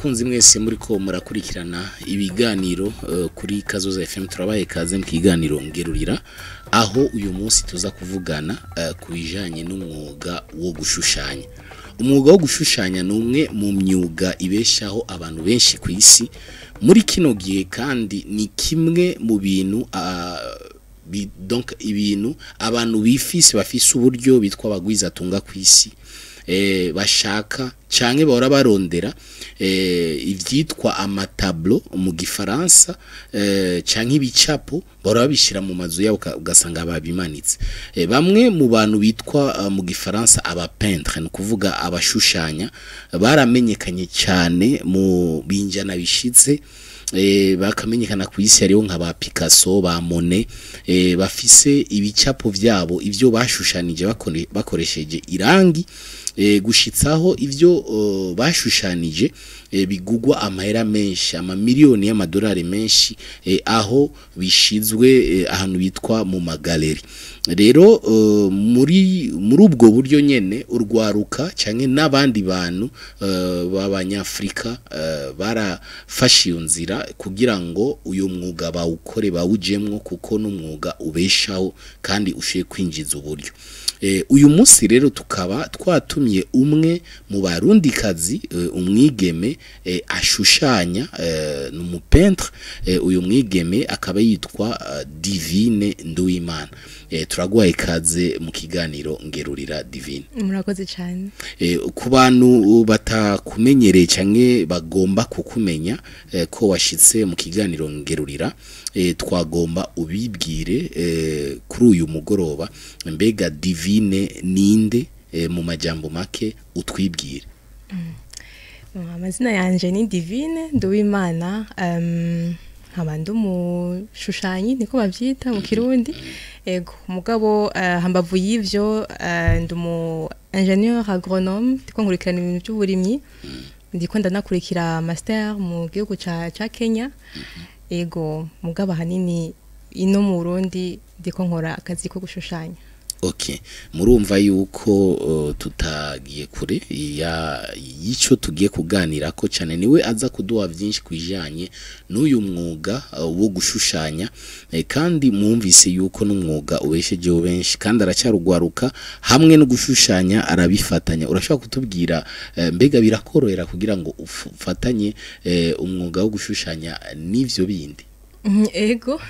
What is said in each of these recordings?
bakunzi mwese muri ko murakurikirana ibiganiro kuri Kazoza FM turabaye kaze mu kiganiro ngerurira aho uyu munsi tuza kuvugana ku bijanye n'umwuga wo gushushanya. Umwuga wo gushushanya numwe mu myuga ibeshaho abantu benshi ku isi muri kino gihe, kandi ni kimwe mu bintu donc ibintu abantu bafise uburyo bitwa bagwiza tunga ku isi bashaka canke bahora barondera ivyitwa amatablo mu gifaransa canke ibicapo bahora babishira mu mazu yabo ugasanga babimanitse. Bamwe mu bantu bitwa mu gifaransa aba peintre, no kuvuga abashushanya, baramenyekanye cyane mu binjana bishitse bakamenyekana ku isi hariho nka ba Picasso, ba Monet, bafise ibicapo vyabo ivyo bashushanije bakoresheje irangi gushitsaho ivyo bashushanije bigugwa amahera menshi, amamiliyoni y'amadolari menshi, aho bishizwe ahantu bitwa mu magaleri. Rero muri ubwo buryo nyene urwaruka canke n'abandi bantu b'abanyafrika barafashe iyo nzira kugira ngo uyu mwuga bawukore bawujemwo, kuko n'umwuga ubeshaho kandi ushiye kwinjiza uburyo. Uyu munsi rero tukaba twatumye umwe mu barundikazi, umwigeme ashushanya, n'umupeintre. Uyu mwigeme akaba yitwa Divine Nduwimana. Turaguhaye ikaze mu kiganiro ngerurira Divine. Murakoze cyane. Ku bantu batakumenyereye canke bagomba kukumenya ko washitse mu kiganiro ngerurira, twagomba ubibwire kuri uyu mugoroba, mbega Divine ninde mu majambo make utwibwire. Amazina yanje ni Divine Nduwimana, nkaba ndumushushanyi niko bavyita mu Kirundi. Ego mugabo hambavu y'ivyo ndumu ingénieur agronome, ndiko nkurikirana ibintu by'uburimyi, ndiko ndanakurikira master mu gihugu ca Kenya. Ego mugabo hanini ino mu Burundi ndiko nkora akazi ko gushushanya. Okay, murumva yuko tutagiye kure yico tugiye kuganira ko cyane, niwe aza kuduha byinshi kwijanye n'uyu mwuga wo gushushanya, kandi mwumvise yuko n'umwuga ubesheje benshi kandi aracyarugwaruka hamwe no gushushanya arabifatanya. Urashaka kutubwira mbega birakorohera kugira ngo ufatanye umwuga wo gushushanya n'ivyo bindi? Ego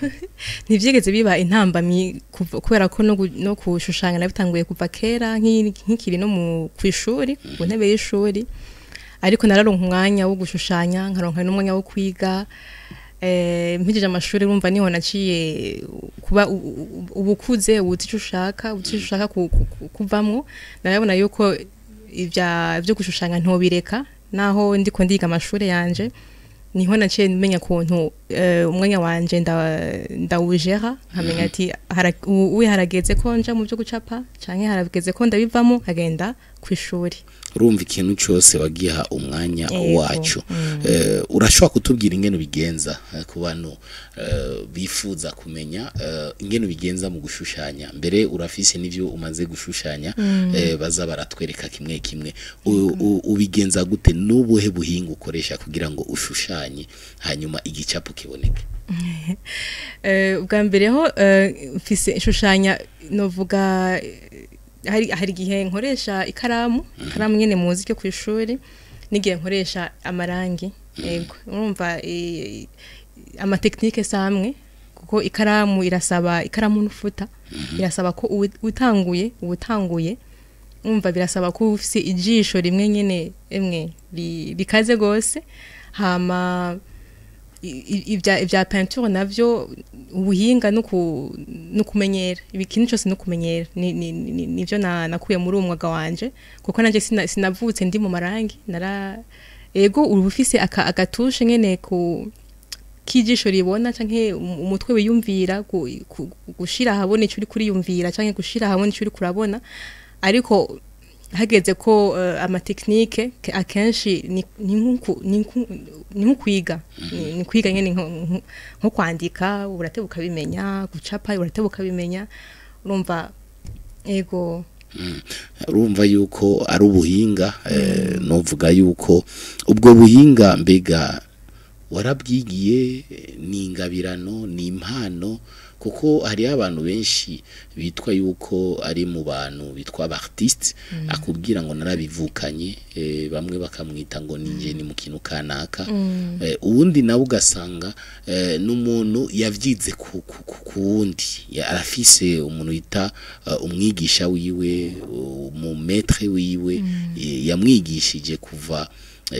ntivyegeze biba intambamyi kubera ko no kushushanya nabitanguye kuva kera nk'ikiri no mu kwishuri ku ntebe y'ishuri, ariko nararonka umwanya wo gushushanya, nkaronka n'umwanya wo kwiga. Mpijije amashuri urumva niho naciye kuba ubukuze ubutishushaka kuvamwo. Narabona yuko byo gushushanya ntobireka, naho ndiko ndiga amashuri yanje niho naciye menya kuntu umwanya wanje ndawujera, nkamenya ati harageze ko nja mu byo gucapa canke harageze ko ndabivamo agenda kwishuri. Urumva ikintu cyose wagiha umwanya wacu. Urashobora kutubwira ingene bigenza ku bantu bifuza kumenya ingene bigenza mu gushushanya? Mbere urafise n'ivyo umaze gushushanya, baza baratwereka kimwe kimwe. Ubigenza gute? N'ubuhe buhinga ukoresha kugira ngo ushushanye hanyuma igicapo kiboneke? Ubwa mbere ho mfise ishushanya novuga hari gihe nkoresha ikaramu nyene muzi cyo kwishuri, nigihe nkoresha amarangi. Yego urumva ama technique samwe, kuko ikaramu n'ufuta irasaba ko ubutanguye umva birasaba ko ufise ijisho rimwe nyene bikaze gose. Hama ibya peinture navyo ubuhinga no kumenyera ikintu cyose, no kumenyera nivyo nakuye muri umwuga wanje, kuko nanje sinavutse ndi mu marangi. Ego urufise agatushe nyene ku kijisho ribona canke umutwe wiyumvira gushira habone ico uri kuriyumvira canke gushira habone ico uri kurabona, ariko hageze ko ama technique akenshi ni kwiga nyene nko kwandika uratebuka bimenya, gucapa uratebuka bimenya. Urumva ego urumva yuko ari ubuhinga novuga yuko ubwo buhinga mbega warabwigiye ni ingabirano ni impano kuko hari abantu benshi bitwa yuko ari mu bantu bitwa artiste akubwira ngo narabivukanye bamwe bakamwita ngo ninje ni mu kintu kanaka ubundi nawe ugasanga n'umuntu yavyize ku wundi arafise umuntu yita umwigisha wiwe mu maître wiwe yamwigishije kuva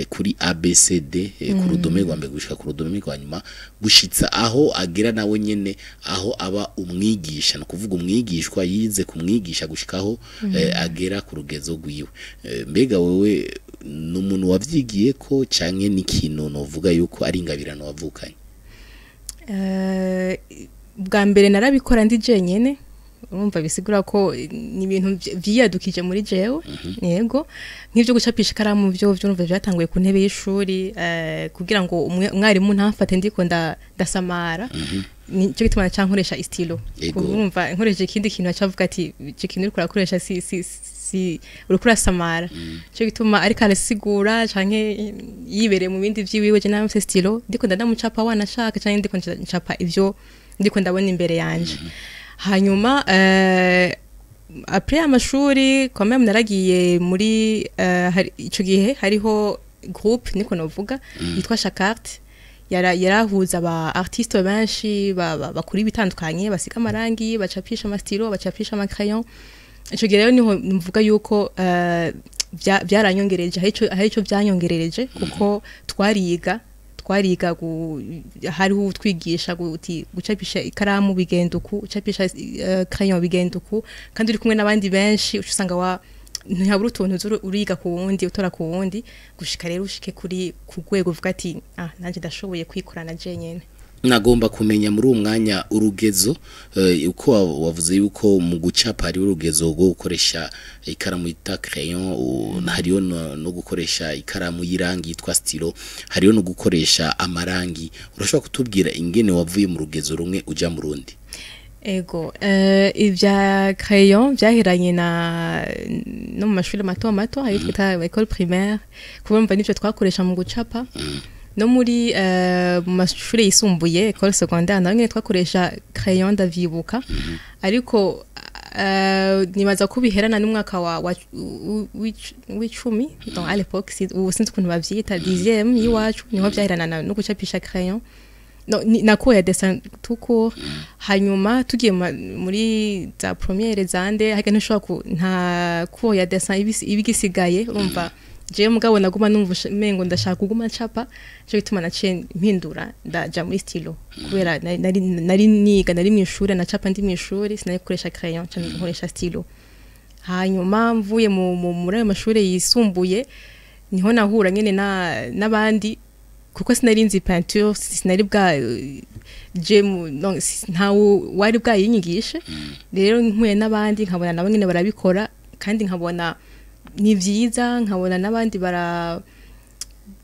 kuri ABCD ku rudome rwa mbere gushika ku rudome rwa nyuma gushitsa aho agera nawe nyene aho aba umwigisha no kuvuga umwigishwa yize kumwigisha gushikaho agera ku rugezo rwiwe mbega wewe n'umuntu wavyigiye ko canke n'ikintu novuga yuko ari ingabirano wavukanye bwa mbere narabikora ndi jenyene urumva bisigura ko ni ibintu vyiyadukije muri jewe yego nk'ivyo gucapisha ikaramu byo urumva byatanguye ku ntebe y'ishuri kugira ngo umwarimu ntamfate ndiko ndasamara nicyo gituma cankoresha istilo urumva nkoresha ikindi kintu acavuga ati cyo kintu uriko urakoresha si uriko urasamara cyo gituma ariko arasigura canke yibereye mu bindi vyiwiwe je namfise stilo ndiko ndamucapa wanashaka canke ndiko ncapa ivyo ndiko ndabona imbere yanje hanyuma après amashuri quand même naragiye muri ico gihe hariho groupe niko novuga yitwa Chacarte yarahuza aba artiste benshi bakuri bitandukanye basika amarangi bacapisha amastilo bacapisha amacrayon ico gihe rero niho mvuga yuko byaranyongereje harico byanyongerereje kuko twariga hariho twigisha gucapisha ikaramu bigenda uku ucapisha crayon bigenda uku kandi uri kumwe n'abandi benshi usanga ntihabura utuntu uriga ku wundi utora ku wundi gushika rero ushike ku rwego uvuga ati nanje ndashoboye kwikorana je nyene nagomba kumenya muri uwo mwanya urugezo uko wavuze yuko mu gucapa hari urugezo rwo gukoresha ikaramu yita crayon hariyo no gukoresha ikaramu y'irangi yitwa stilo hariyo no gukoresha amarangi urashobora kutubwira ingene wavuye mu rugezo rumwe uja mu rundi ego ivya crayon byahiranye no mu mashuri mato hari twita école primaire kubumva nivyo twakoresha mu gucapa no muri mu mashuri yisumbuye école secondaire nawe twakoresha crayon ndavyibuka ariko nibaza ko biherana n'umwaka w'icumi donc à l'époque sinzi ukuntu bavyita 10e yiwacu niho byahirana no gucapisha crayon nakuye dessin tout court hanyuma tugiye muri za première zande hage ntushobora nta ko ya dessin ibigisigaye urumva je mugabo naguma numva mengo ndashaka kuguma capa cyo bituma naciye mpindura ndaja muri stilo kubera nari niga nari mu ishuri na capa ndi mu ishuri sinayikoresha crayon cyane nkoresha stilo hanyuma mvuye muri ayo mashuri yisumbuye niho nahura nyene n'abandi kuko sinarinzi peinture sinari bwa ntawe wari bwayinyigishe rero nkuye n'abandi nkabona nabo nyene barabikora kandi nkabona ni vyiza nkabona n'abandi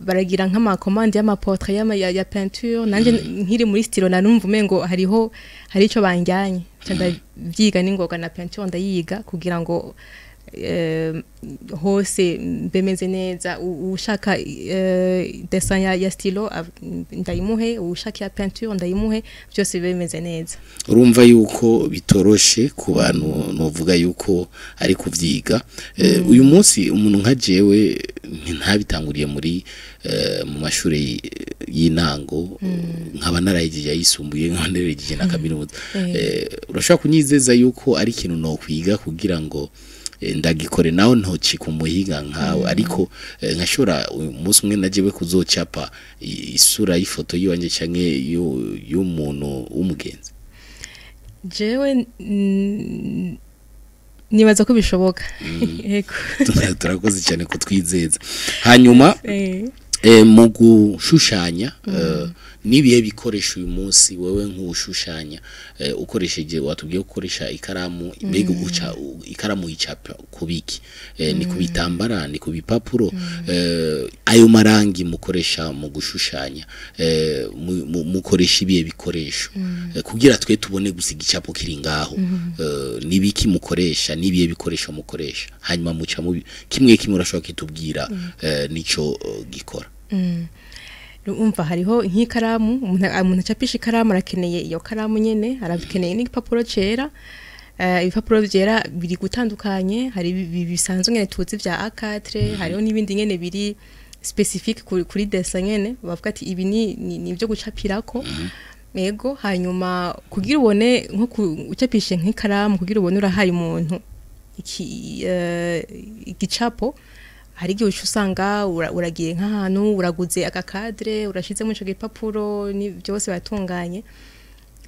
baragira nk'amakomande y'amaportrait ya peinture nanje nkiri muri stilo narumva umengo hari ico banjyanye cyanda vyiga n'ingoga na peinture ndayiga kugira ngo hose bemeze neza ushaka dessin ya stilo ndayimuhe ushaka ya peinture ndayimuhe byose bemeze neza urumva yuko bitoroshe ku bantu novuga yuko ari kuvyiga uyu munsi umuntu nka jewe ntabitanguriye muri mu mashuri y'intango nkaba narayigije yisumbuye nk'abandereje na kaminuza urashaka kunyizeza yuko ari ikintu no kwiga kugira ngo ndagikore naho ntoci ku muhinga nkawe ariko nkashora umunsi umwe najewe kuzocapa isura y'ifoto yiwanje canke y'umuntu w'umugenzi jewe nibaza ko bishoboka yego turakoze cyane ko twizeza hanyuma mu gushushanya nibiye bikoresha uyu munsi wewe nk'ushushanya ukoresheje watubwiye gukoresha ikaramu mbega uca ikaramu yicapa kubiki ni kubitambara ni kubipapuro ayo marangi mukoresha mu gushushanya mukoresha ibiye bikoresho kugira twe tubone gusiga icapo kiri ngaho nibiki mukoresha nibiye bikoresho mukoresha hanyuma muca kimwe urashobora kitubwira nico gikora umva hariho nk'ikaramu umuntu acapisha ikaramu arakeneye iyo karamu nyene arakeneye n'igipapuro cera ibipapuro byera biri gutandukanye hari bisanzwe nyene tuzi vya A4 hariho n'ibindi nyene biri specific kuri dessin nyene bavuga ati ibi ni byo gucapirako yego hanyuma kugira ubone nko ucapishe nk'ikaramu kugira ubone urahaye umuntu igicapo hari igihe usanga uragiye nk'ahantu uraguze akakadre urashizemo ico gipapuro ni byose batunganye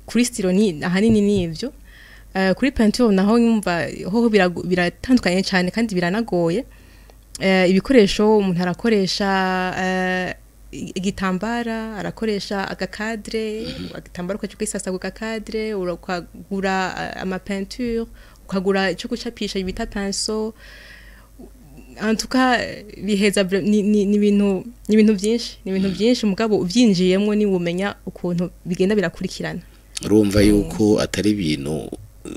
kuri stilo ni ahanini nivyo kuri peinture naho nyumva ho biratandukanye cyane kandi biranagoye ibikoresho umuntu arakoresha igitambara arakoresha agakadre agitambara ukacukisasa ku gakadre urakagura ama peinture ukagura ico gucapisha ibita pinceau en tout cas biheza ni ibintu byinshi mugabo uvyinjiyemwo ni umenya ukuntu bigenda birakurikirana urumva yuko atari ibintu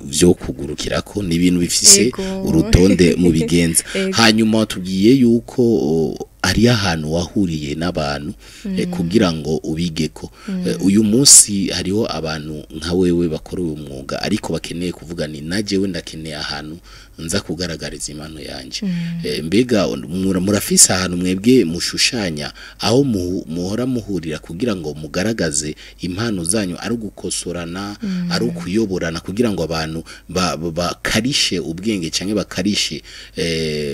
vyo kugurukirako ni ibintu bifise urutonde mu bigenza hanyuma tugiye yuko ari ahantu wahuriye n'abantu kugira ngo ubigeko uyu munsi hariho abantu nka wewe bakora uyu mwuga ariko bakeneye kuvuga ni najewe ndakeneye ahantu nza kugaragariza impano yanje mbega murafise ahantu mwebwe mushushanya aho muhora muhurira kugira ngo mugaragaze impano zanyu ari gukosorana ari kuyoborana kugira ngo abantu bakarishe ubwenge canke bakarishe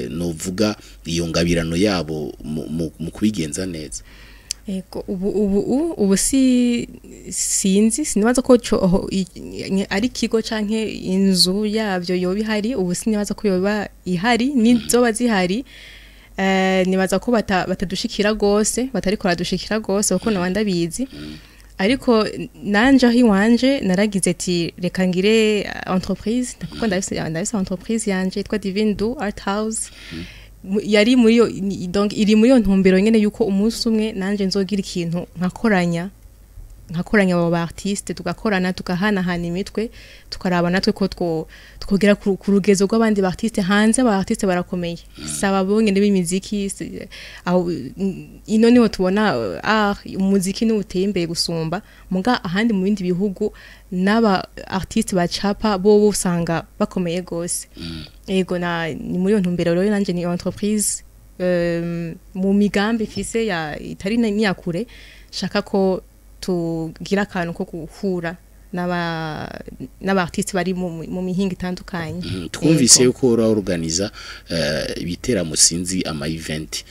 novuga iyo ngabirano yabo mu kubigenza neza ego ubu sinzi sinibaza ko ari kigo canke inzu yavyo yoba ihari ubu sinibaza ko yoba ihari nizoba zihari nibaza ko batadushikira gose batariko radushikira gose kuko nabanda bizi ariko nanje aho iwanje naragize ati reka ngire entreprise kuko ndafise entreprise yanje yitwa Divine Do Art House yari muri yo donc iri muri yo ntumbero nyene yuko umunsi umwe nanje nzogira ikintu nkakoranya aba artiste tugakorana tukahana imitwe tukaraba natwe ko twogera ku rugezo rw'abandi artiste hanze aba artiste barakomeye saba bongene b'imiziki aho ino niho tubona umuziki ni uteye imbere gusumba muga ahandi mu bindi bihugu n'aba artiste bacapa bo usanga bakomeye gose ego ni muri yo ntumbero rero nanje ni entreprise mu migambi fise ya itari n'iyakure shaka ko tugira akantu ko guhura n'abartiste bari mu mihinga itandukanye twumvise yuko organiza ibitera musinzi ama event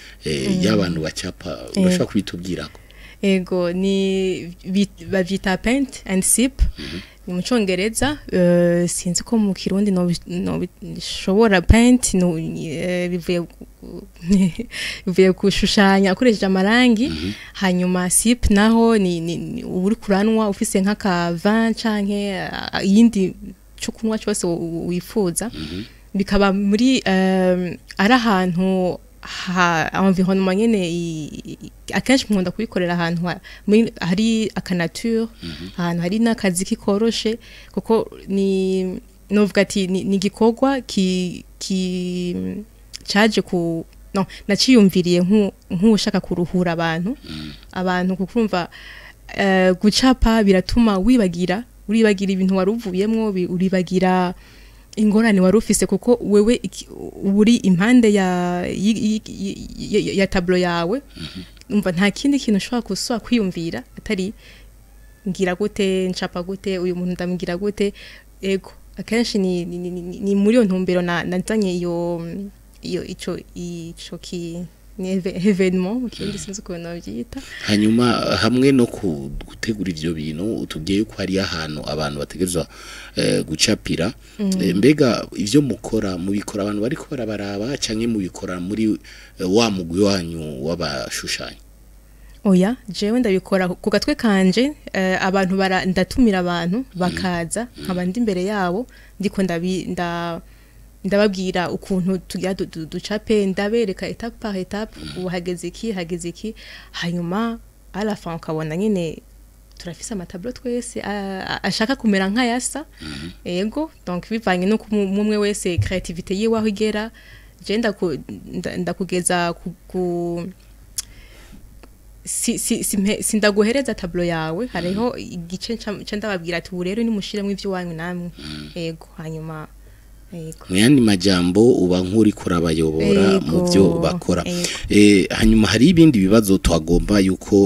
y'abantu bacapa urashaka kubitubwirako ego ni bavyita paint and sip ni mu Congereza sinzi ko mu Kirundi no bishobora paint no bivuye kushushanya akoresheje amarangi hanyuma sip naho ni uri kuranwa ufise nk'aka vin canke yindi cyo kunwa cyose wifuza bikaba muri ari ahantu environnement nyene akenshi nkunda kubikorera ahantu hari akanature ahantu hari n'akazi kikoroshe kuko ni novuga ati ni gikorwa caje ku no naciyumviriye nk'ushaka kuruhura abantu kukumva gucapa biratuma uribagira ibintu waruvuyemwo uribagira ingorane warufise kuko wewe uri impande ya tablo yawe umva nta kindi kintu ushobora guswa kwiyumvira atari ngira gute ncapa gute uyu muntu ndamgira gute ego akenshi ni muri yo ntumbero nazanye ico ki evenement mu kindi sinzi ko navyita hanyuma hamwe no gutegura ivyo bintu utubwiye ko hari ahantu abantu bategerezwa gucapira mbega ivyo mukora mubikora abantu bariko barabaraba canke mubikora muri wa mugwi wanyu w'abashushanya oya jewe ndabikora ku gatwe kanje abantu ndatumira abantu bakaza nkabandi imbere yabo ndiko ndababwira ukuntu tugira ducape ndabereka etape par etape uhageze iki hanyuma à la fin ukabona nyine turafise amatablo twese ashaka kumera nk'ayasa yego donc bivanye no kumwe wese creativity yiwe aho igera je ndakugeza ku sindaguhereza tablo yawe hariho igice ndababwira ati ubu rero nimushiremo ivyo wanyu namwe yego hanyuma Mwandi majambo uba nkuri kurabayobora mu byo bakora hanyuma hari ibindi bibazo twagomba yuko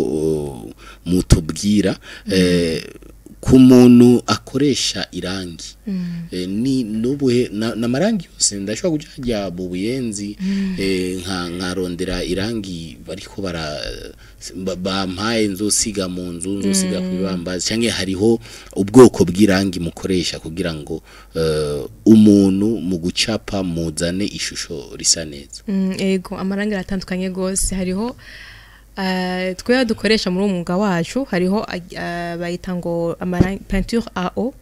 mutubwira ku muntu akoresha irangi ni nubuhe na marangi yose ndashobora kujya mu buyenzi nkarondera irangi bariko bampaye nzosiga mu nzu nzosiga kwibambaza cyangwa hariho ubwoko bw'irangi mukoresha kugira ngo umuntu mu gucapa muzane ishusho risa neza yego amarangi aratandukanye gose hariho twe dukoresha muri umwuga wacu hariho bayita ngo peinture à eau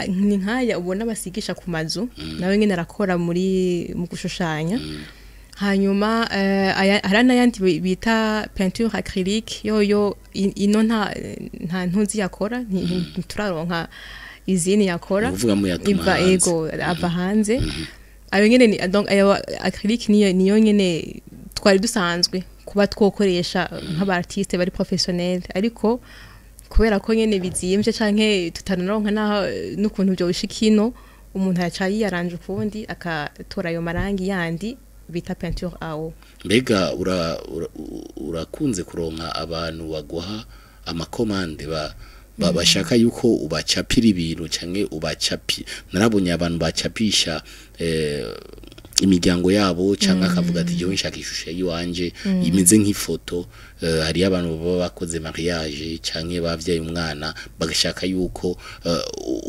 ni nkaya ubona basigisha ku mazu nawe nyine arakora mu gushushanya hanyuma hari n'ayandi bita peinture acrylique yoyo ino nta ntuzi yakora ntituraronka izini yakora iva ego ava hanze ayo nyine donc ayo acrylique niyo nyine twari dusanzwe kuba twokoresha nk'abartiste bari professionnel ariko kubera ko nyene bizimvye canke tutanaronka n'ukuntu byo bishikino umuntu yacaye yaranje ukundi akatora ayo marangi yandi bita peinture à eau mbega urakunze kuronka abantu baguha amakomande bashaka yuko ubacapira ibintu canke ubacapi narabonye abantu bacapisha imiryango yabo cyangwa akavuga ati jewe nshaka ishusho yiwanje imeze nk'ifoto hari abantu baba bakoze mariage cyangwa bavyaye umwana bagashaka yuko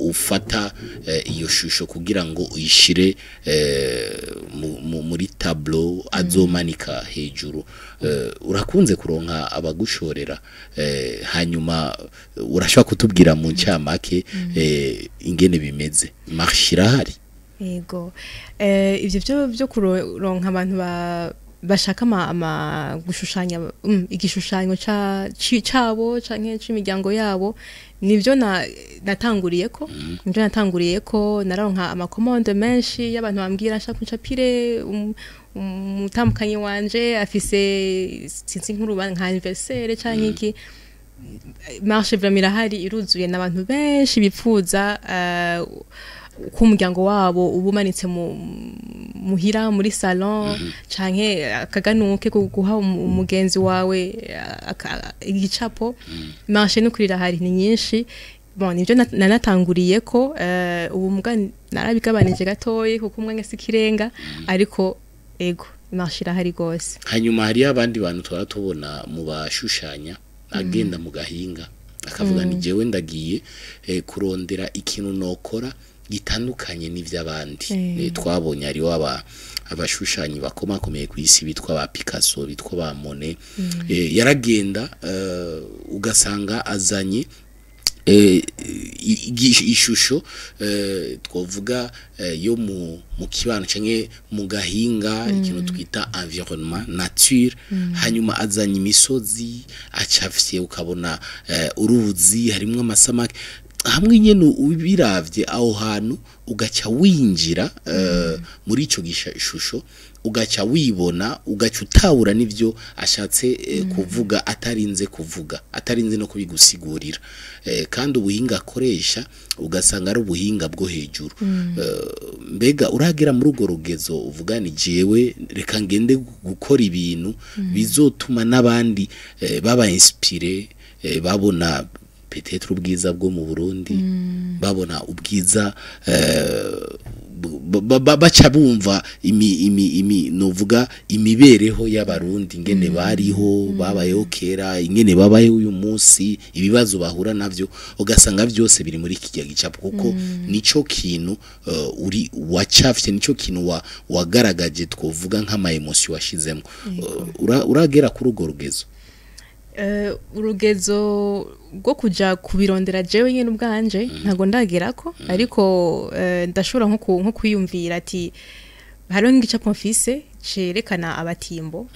ufata iyo shusho kugira ngo uyishire muri tableau azomanika hejuru urakunze kuronka abagushorera hanyuma urashaka kutubwira mu ncamake ingene bimeze marshirahari yego ivyo byo kuronka abantu bashaka gushushanya igishushanyo cabo canke c'imiryango yabo nivyo natanguriyeko naronka amakomande menshi y'abantu bambwira nshaka ncapire umutambukanyi wanje afise sinzi nk'urubanza nka anniversaire canke iki marche vraiment irahari iruzuye n'abantu benshi bipfuza ku muryango wabo ubumanitse muhira muri salon canke akaganuke guha umugenzi wawe igicapo marché no kurira hari ni nyinshi bon nivyo nanatanguriye ko ubu mbwa narabigabanije gatoye kuko umwanya sikirenga ariko ego marché irahari gose hanyuma hari abandi bantu tubona mu bashushanya agenda mu gahinga akavuga ni jewe ndagiye kurondera ikintu nokora gitandukanye n'ivy'abandi twabonye ari abashushanyi bakomakomeye ku isi bitwa ba Picasso bitwa ba Monet yaragenda ugasanga azanye ishusho twovuga yo mu kibano canke mu gahinga ikintu twita environnement nature hanyuma azanye imisozi acafye ukabona uruzi harimwo amasamaki hamwe nyene ubiravye aho hantu ugaca winjira muri ico gishusho ugaca wibona ugaca utawura nivyo ashatse kuvuga atarinze no kubigusigurira kandi ubuhinga akoresha ugasanga ari ubuhinga bwo hejuru mbega uragera muri ugo rugezo uvuga ni jewe reka ngende gukora ibintu bizotuma n'abandi baba inspire babona peut-être ubwiza bwo mu Burundi babona ubwiza baca bumva novuga imibereho y'abarundi ingene bariho babayeho kera ingene babayeho uyu munsi ibibazo bahura navyo ugasanga byose biri muri kijya gicapo kuko nico kintu uri wacafye nico kintu wagaragaje twovuga nk'ama emotion washizemo uragera kuri ugo rugezo urugezo rwo kuja kubirondera jewe nyene ubwanje ntago ndagerako ariko ndashobora nko kwiyumvira ati hariho nk'igicapo mfise cerekana abatimbo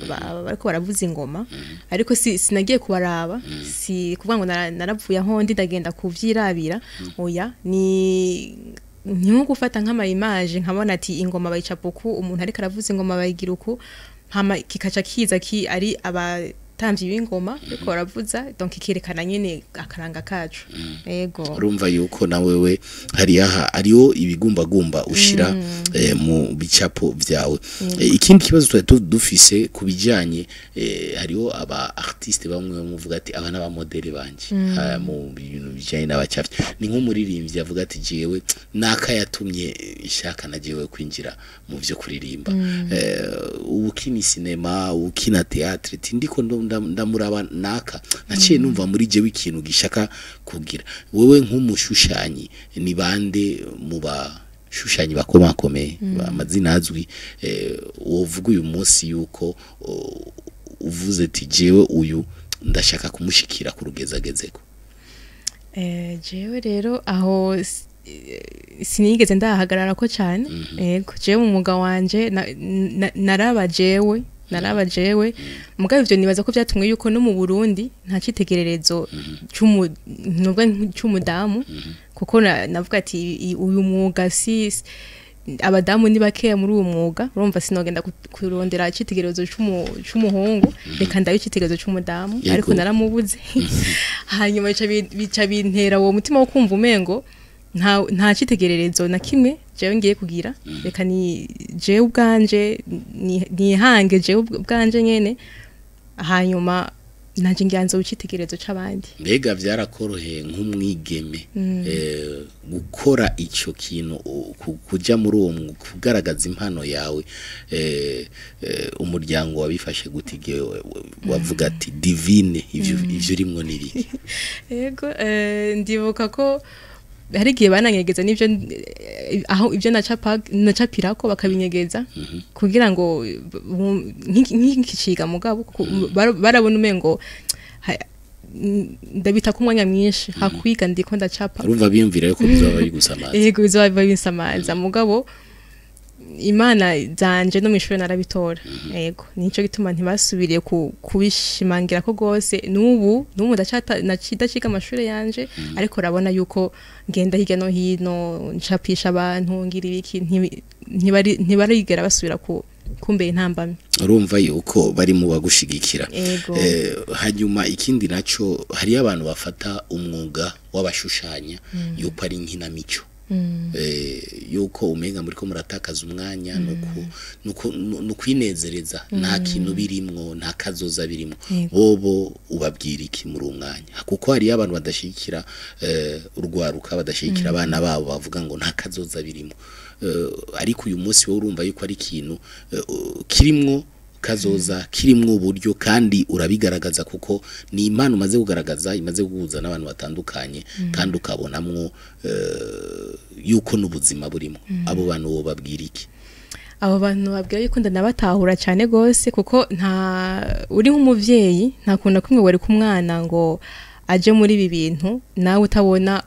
bariko baravuza ingoma ariko sinagiye kubaraba si kuvuga ngo naravuye aho ndi ndagenda kuvyirabira oya ni nko gufata nk'ama image nkabona ati ingoma bayicapa uku umuntu ariko aravuza ingoma bayigira uku hama kikaca kiza ki ari abatamvyi b'ingoma ariko baravuza donc ikerekana nyene akaranga kacu yego urumva yuko na wewe hariho ibigumbagumba ushira mu bicapo vyawe ikindi kibazo twari dufise kubijanye hariho aba artiste bamwe bamuvuga ati aba n'aba modele banje mu bintu bijanye n'abacafye ni nk'umuririmbyi avuga ati jewe nakayatumye ishaka najewe kwinjira mu vyo kuririmba ukini cinema ukina theatre tindiko ndamuraba naka naciye numva muri jewe ikintu gishaka kugira wewe nk'umushushanyi ni bande mu bashushanyi bakomakomeye amazina azwi wovuga uyu munsi yuko uvuze ati jewe uyu ndashaka kumushikira ku rugezagezeko jewe rero aho sinigeze ndahagarara ko cyane yego jewe mu mwuga wanje naraba jewe mugabo ivyo nibaza ko byatumwe yuko no mu Burundi nta citegererezo cy'umudamu kuko navuga ati uyu mwuga abadamu ni bakeya muri uwo mwuga urumva sinogenda kurondera citegererezo c'umuhungu reka ndayo citegererezo c'umudamu ariko naramubuze hanyuma bica bintera uwo mutima wo kumva umengo nta citegererezo na kimwe jewe ngiye kugira reka ni jewe ubwanje nihange jewe ubwanje nyene hanyuma nanje ngiyanze ucitegererezo c'abandi mbega vyarakoroheye nk'umwigeme gukora ico kintu kuja muri uwo kugaragaza impano yawe umuryango wabifashe gutige wavuga ati divine ivyo rimwe nibiki yego ndibuka ko hari igihe bananyegeza n'ivyo aho ivyo nacapirako bakabinyegeza kugira ngo nk'ikiciga mugabo barabona umengo ndabita ku mwanya mwinshi hakwiga ndiko ndacapa urumva biyumvira yuko bizaba bigusamaza yego bizaba bisamaza mugabo imana zanje no mishwe narabitora yego nico gituma ntibasubiriye kubishimangira ko gose nubu ndaciga amashuri yanje ariko rabona yuko ngenda hirya no hino ncapisha abantu ngira ibiki ntibarigera basubira kumbera intambamye urumva yuko bari mu bagushigikira hanyuma ikindi naco hari abantu bafata umwuga w'abashushanya yuko ari nkinamico yuko umenga muri ko muratakaza umwanya no kwinezereza nta kintu birimwo nta kazoza birimwo bobo ubabwira iki muri umwanya kuko hari abantu badashikira urwaruka badashikira abana babo bavuga ngo nta kazoza birimwo ariko uyu munsi wo urumva yuko ari ikintu kirimwo kazoza kirimwo uburyo kandi urabigaragaza kuko ni impano umaze kugaragaza imaze guhuza n'abantu batandukanye kandi ukabonamwo yuko n'ubuzima burimo abo bantu bo babwira iki abo bantu babwira yuko ndanabatahura cyane gose kuko uri nk'umuvyeyi nta kuntu kumwe wari kumwana ngo aje muri ibi bintu nawe utabona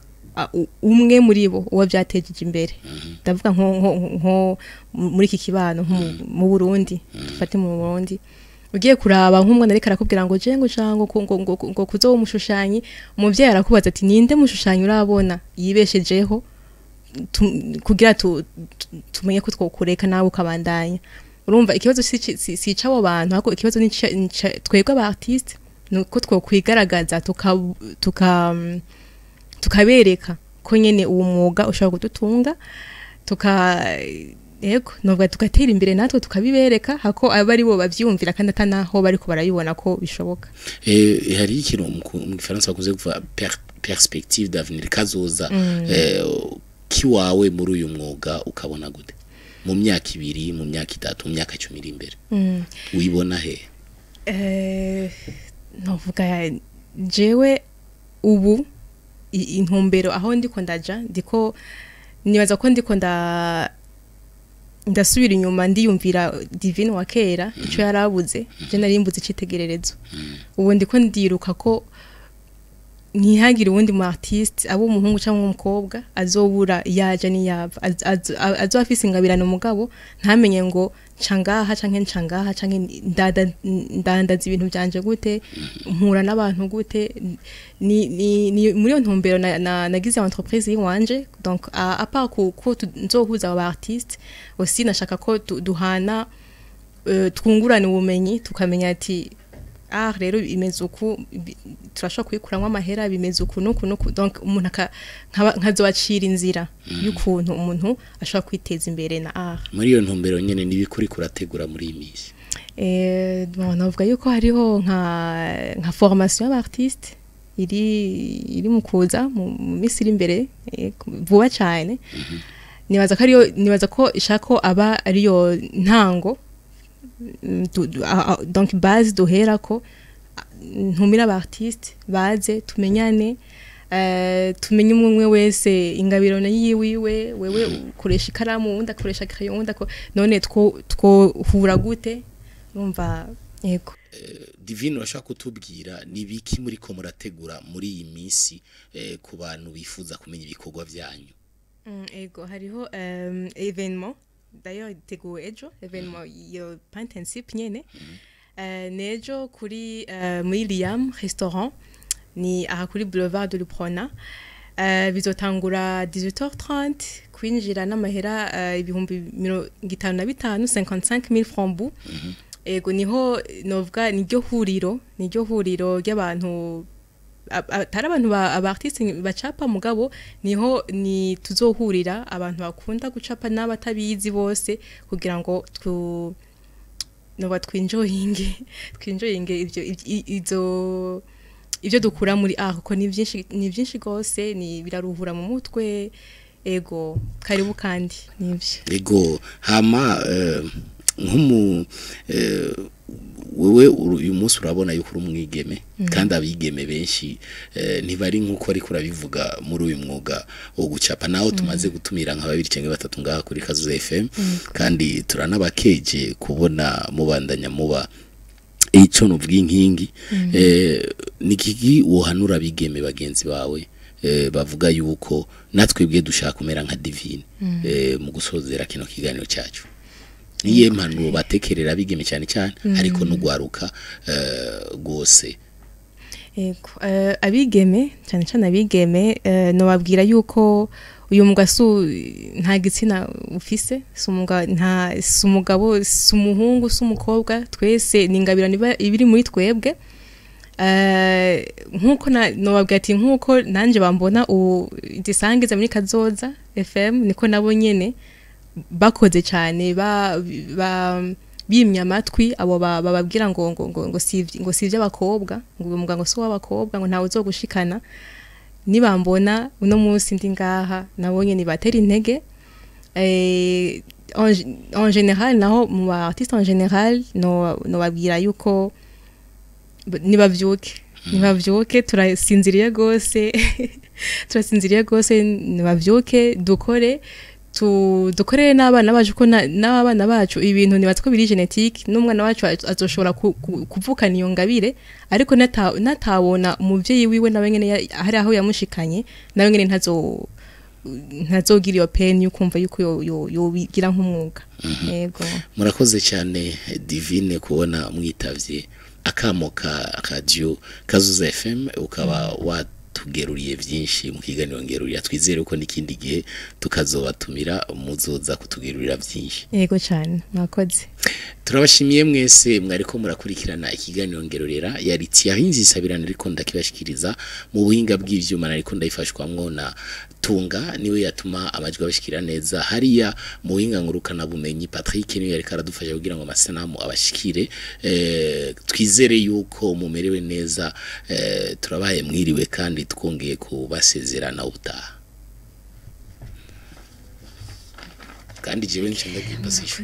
umwe muri bo uwo byatejeje imbere ndavuga nko muri iki kibano mu Burundi dufate mu Burundi ugiye kuraba nk'umwana ariko arakubwira ngo je ngo cango ngo kuzo umushushanyi umuvyeyi arakubaza ati ninde mushushanyi urabona yibeshejeho kugira tumenye ko twokureka nawe ukabandanya urumva ikibazo si cabo bantu ahubwo ikibazo ni twebwe aba artiste nuko twokwigaragaza tukabereka ko nyene uwo mwuga ushobora kudutunga yego nubwo tugatera imbere natwe tukabibereka hako abari bo bavyumvira kandi atanaho bariko barayibona ko bishoboka hari ikintu mu Faransa bakuze kuvuga perspective d'avenir kazoza kiwawe muri uyu mwuga ukabona gute mu myaka 2 mu myaka 3 mu myaka 10 iri imbere uyibona he novuga jewe ubu intumbero aho ndiko ndaja ndiko nibaza ko ndiko ndasubira inyuma ndiyumvira Divine wa kera ico yarabuze je narimbuze citegererezo ubu ndiko ndiruka ko ntihagire uwundi mu artiste abo umuhungu cyangwa umukobwa azobura yaje ni yava azofise ingabirano mugabo ntamenye ngo cangaha canke ndandaza ibintu byanje gute mpura n'abantu gute ni muri yo ntumbero nagize entreprise yiwanje donc à part ko nzohuza aba artiste aussi nashaka ko duhana twungurana ubumenyi tukamenya ati rero imeze uku turashobora kuyikuramwo amahera bimeze uku nuku donc umuntu nkazobacira inzira y'ukuntu umuntu ashobora kwiteza imbere na muri iyo ntumbero nyene nibikuri kurategura muri iyi misi navuga yuko hariho nka formation y'abartiste iri mu kuza mu misi iri imbere vuba cyane nibaza ko ishaka ko aba ariyo ntango donc base duhera ko ntumira abartiste baze tumenyane tumenye umwe wese ingabiro na yiwiwe wewe ukoresha ikaramu undi akoresha crayon undi none twohura gute urumva yego Divine urashaka kutubwira nibiki muri ko murategura muri iyi misi ku bantu bifuza kumenya ibikorwa byanyu yego hariho événement d'ailleurs teguwe ejo événement yo Pentensip nyene nejo kuri muri Liam restaurant ni aha kuri boulevard de l'Uprona bizotangura 18h30 kwinjira n'amahera ibihumbi 55 55000 francs bu ego niho novuga niryo huriro ry'abantu atari abantu ba artiste bacapa mugabo niho ni tuzohurira abantu bakunda gucapa n'abatabizi bose kugira ngo twinjoyinge ivyo dukura muri kuko ni byinshi gose ni biraruhura mu mutwe ego karibu kandi nivyo ego hama wewe uyu munsi urabona yuko uri umwigeme kandi abigeme benshi ntibari nkuko ari kurabivuga muri uyu mwuga wo gucapa naho tumaze gutumira nka 2 cyangwa 3 ngaha kuri Kazo FM kandi turanabakeje kubona mubandanya muba ico nuvuga inkingi nikiki wohanura abigeme bagenzi bawe bavuga yuko natwebwe dushaka kumera nka Divine mu gusozera kino kiganiro cyacu niye mpanuro batekerera bigeme cyane ariko nugwaruka gose yego abigeme cyane abigeme no babwira yuko uyu mugasu nta gitsina ufise sumugabo sumuhungu sumukobwa twese ningabirana ibiri muri twebwe nkuko no babwira ati nkuko nanje bambona disangiza muri Kazoza FM niko nabo nyene bakoze cyane bimya amatwi abo bababwira ngo sivye abakobwa ngo uyu muganga so w'abakobwa ngo ntawe uzogushikana nibambona uno munsi ndi ngaha nabonye nibatera intege en général naho mu artiste en général no babwira yuko nibavyuke turasinziriye gose nibavyuke dukorere n'abana bacu ko n'abana bacu ibintu nibatse ko biri genetique n'umwana wacu azoshobora kuvukana iyo ngabire ariko natabona umuvyeyi wiwe nawe nyene hari aho yamushikanye nawe nyene ntazogira iyo pain yukumva yuko yobigira nk'umwuga yego murakoze cyane Divine kubona mwitavye akamoka radio Kazo FM ukaba tugeruriye byinshi mu kiganiro ngerurira twizere ko n'ikindi gihe tukazobatumira muzoza kutugerurira byinshi yego cyane mwakoze turabashimiye mwese mwariko murakurikirana ikiganiro ngerurira yari Tiahinzi Sabirana ariko ndakibashikiriza mu buhinga bw'ivyuma ariko ndayifashwamwo na Tunga niwe yatuma amajwi abashikira neza hariya mu buhinga ngurukana bumenyi Patrick niwe yari karadufasha kugira ngo amasanamu abashikire twizere yuko mumerewe neza turabaye mwiriwe kandi twongeye kubasezerana ubutaha kandi jewe ncanda kwipasisha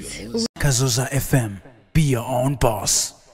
Kazoza FM, be your own boss.